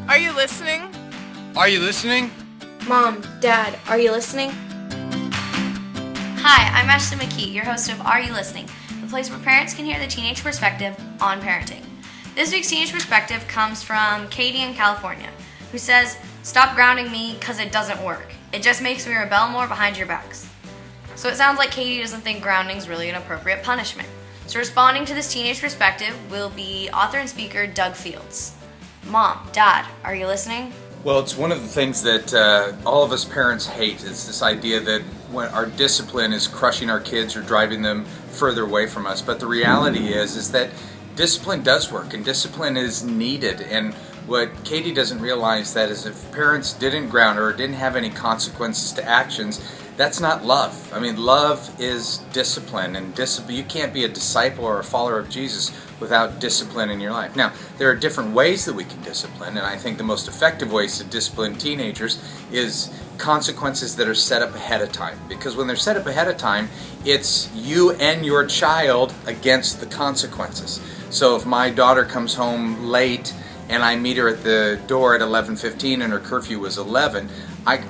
Are you listening? Are you listening? Mom, Dad, are you listening? Hi, I'm Ashley McKee, your host of Are You Listening, the place where parents can hear the teenage perspective on parenting. This week's teenage perspective comes from Katy in California, who says, "Stop grounding me because it doesn't work. It just makes me rebel more behind your backs." So it sounds like Katy doesn't think grounding is really an appropriate punishment. So responding to this teenage perspective will be author and speaker Doug Fields. Mom, Dad, are you listening? Well, it's one of the things that all of us parents hate is this idea that when our discipline is crushing our kids or driving them further away from us. But the reality is that discipline does work and discipline is needed. And what Katy doesn't realize that is if parents didn't ground her or didn't have any consequences to actions, that's not love. I mean, love is discipline, and you can't be a disciple or a follower of Jesus without discipline in your life. Now, there are different ways that we can discipline, and I think the most effective ways to discipline teenagers is consequences that are set up ahead of time. Because when they're set up ahead of time, it's you and your child against the consequences. So if my daughter comes home late and I meet her at the door at 11:15 and her curfew was 11, I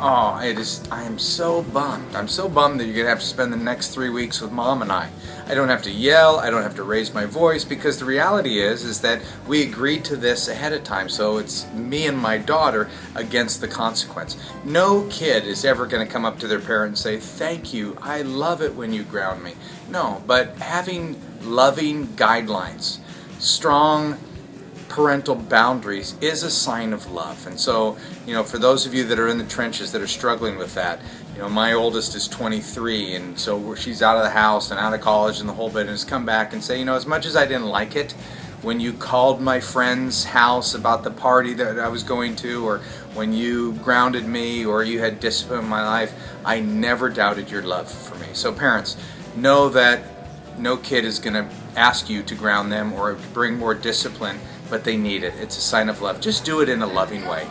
am so bummed. I'm so bummed that you're going to have to spend the next 3 weeks with Mom and I. I don't have to yell, I don't have to raise my voice, because the reality is that we agreed to this ahead of time. So it's me and my daughter against the consequence. No kid is ever going to come up to their parent and say, "Thank you, I love it when you ground me." No, but having loving guidelines, strong parental boundaries is a sign of love. And so, for those of you that are in the trenches that are struggling with that, my oldest is 23, and so she's out of the house and out of college and the whole bit, and has come back and say, as much as I didn't like it when you called my friend's house about the party that I was going to, or when you grounded me, or you had discipline in my life, I never doubted your love for me. So parents, know that no kid is going to ask you to ground them or bring more discipline, but they need it. It's a sign of love. Just do it in a loving way.